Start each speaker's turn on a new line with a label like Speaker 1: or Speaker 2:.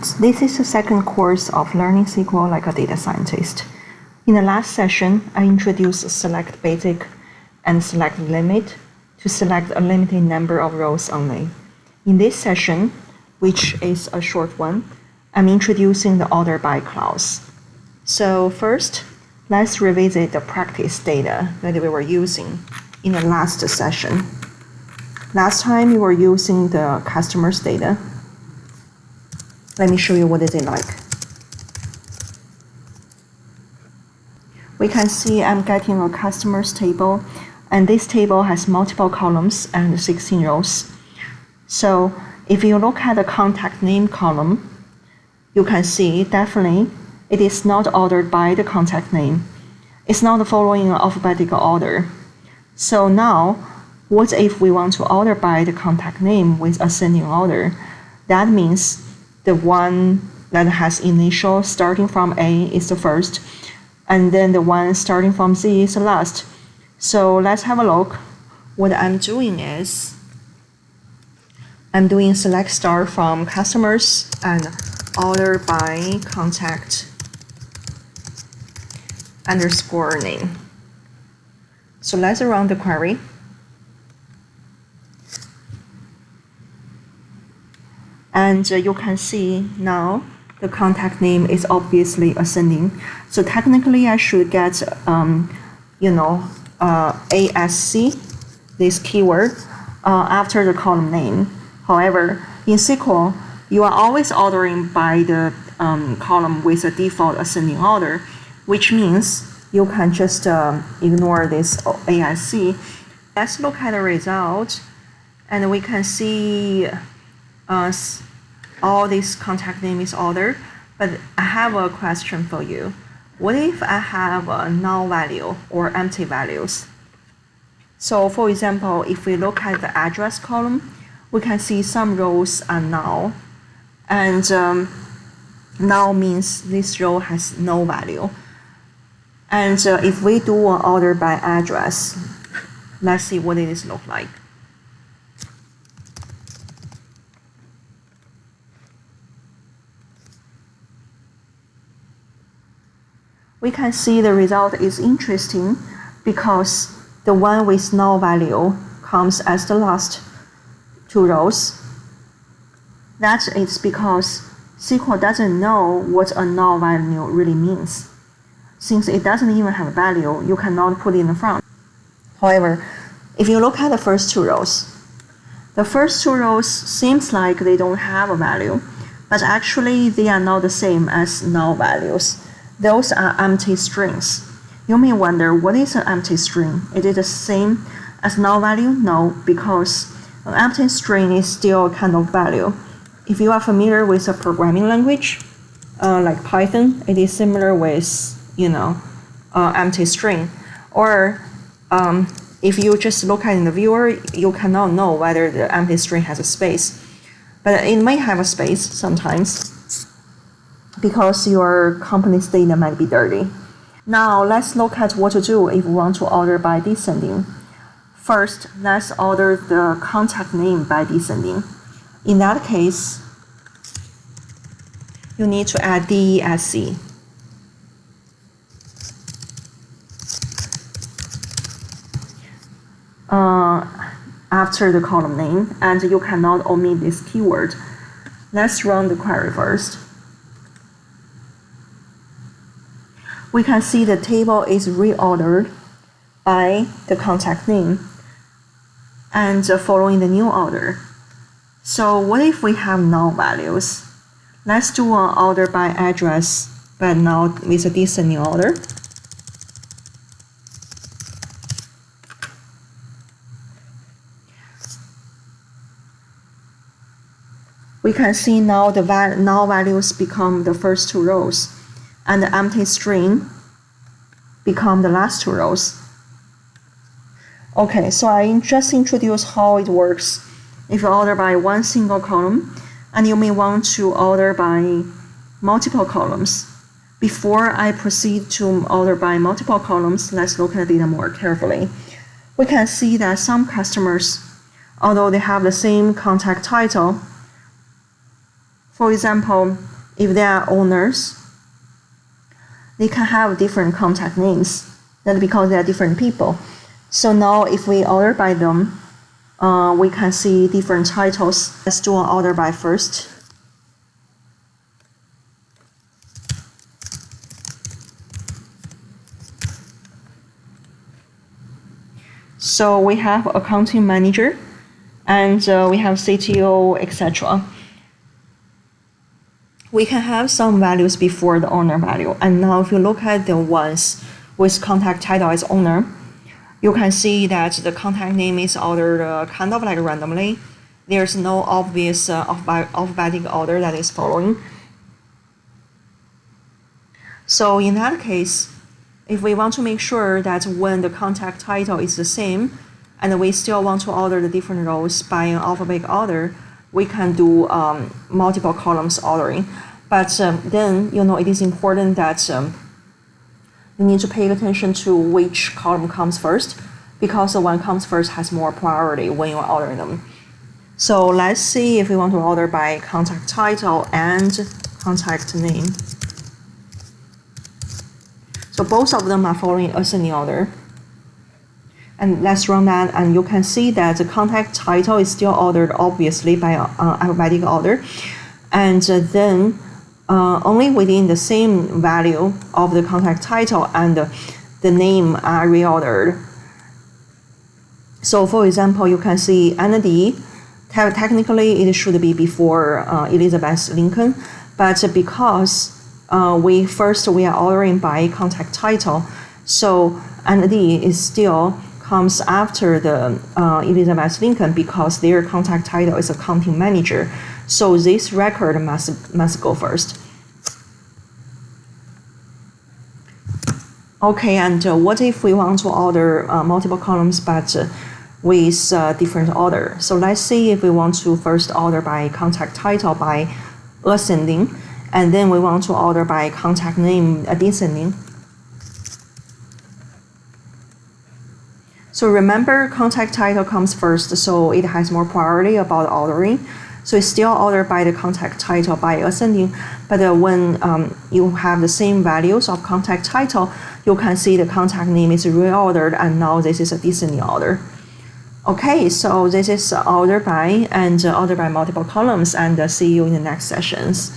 Speaker 1: This is the second course of learning SQL like a data scientist. In the last session, I introduced select basic and select limit to select a limited number of rows only. In this session, which is a short one, I'm introducing the order by clause. So first, let's revisit the practice data that we were using in the last session. Last time we were using the customers data. Let me show you what is it like. We can see I'm getting a customers table, and this table has multiple columns and 16 rows. So if you look at the contact name column, you can see definitely it is not ordered by the contact name. It's not following an alphabetical order. So now, what if we want to order by the contact name with ascending order? That means the one that has initial starting from A is the first, and then the one starting from Z is the last. So let's have a look. What I'm doing is, I'm doing select star from customers and order by contact underscore name. So let's run the query. And you can see now the contact name is obviously ascending. So technically I should get ASC, this keyword, after the column name. However, in SQL, you are always ordering by the column with a default ascending order, which means you can just ignore this ASC. Let's look at the result, and we can see all this contact name is ordered, but I have a question for you. What if I have a null value or empty values? So for example, if we look at the address column, we can see some rows are null, and null means this row has no value. And if we do an order by address, let's see what it look like. We can see the result is interesting because the one with null value comes as the last two rows. That is because SQL doesn't know what a null value really means. Since it doesn't even have a value, you cannot put it in the front. However, if you look at the first two rows, the first two rows seems like they don't have a value, but actually they are not the same as null values. Those are empty strings. You may wonder, what is an empty string? Is it the same as null value? No, because an empty string is still a kind of value. If you are familiar with a programming language, like Python, it is similar with empty string. Or if you just look at in the viewer, you cannot know whether the empty string has a space. But it may have a space sometimes, because your company's data might be dirty. Now let's look at what to do if we want to order by descending. First, let's order the contact name by descending. In that case, you need to add DESC. After the column name, and you cannot omit this keyword. Let's run the query first. We can see the table is reordered by the contact name and following the new order. So what if we have null values? Let's do an order by address, but now with a descending order. We can see now the null values become the first two rows, and the empty string become the last two rows. Okay, so I just introduced how it works if you order by one single column, and you may want to order by multiple columns. Before I proceed to order by multiple columns, let's look at the data more carefully. We can see that some customers, although they have the same contact title, for example, if they are owners, they can have different contact names. That's because they are different people. So now if we order by them, we can see different titles. Let's do an order by first. So we have accounting manager, and we have CTO, etc. We can have some values before the owner value. And now if you look at the ones with contact title as owner, you can see that the contact name is ordered kind of like randomly. There's no obvious alphabetic order that is following. So in that case, if we want to make sure that when the contact title is the same, and we still want to order the different rows by an alphabetic order, we can do multiple columns ordering. But then, it is important that you need to pay attention to which column comes first, because the one comes first has more priority when you're ordering them. So let's see if we want to order by contact title and contact name. So both of them are following ascending order. And let's run that, and you can see that the contact title is still ordered obviously by alphabetic order. And then only within the same value of the contact title and the name are reordered. So for example, you can see Andy, technically it should be before Elizabeth Lincoln, but because we are ordering by contact title, so Andy is still comes after the Elizabeth Lincoln because their contact title is accounting manager. So this record must go first. Okay, and what if we want to order multiple columns but with different order? So let's see if we want to first order by contact title by ascending, and then we want to order by contact name descending. So remember, contact title comes first, so it has more priority about ordering. So it's still ordered by the contact title by ascending, but when you have the same values of contact title, you can see the contact name is reordered, and now this is a descending order. Okay, so this is order by multiple columns, and see you in the next sessions.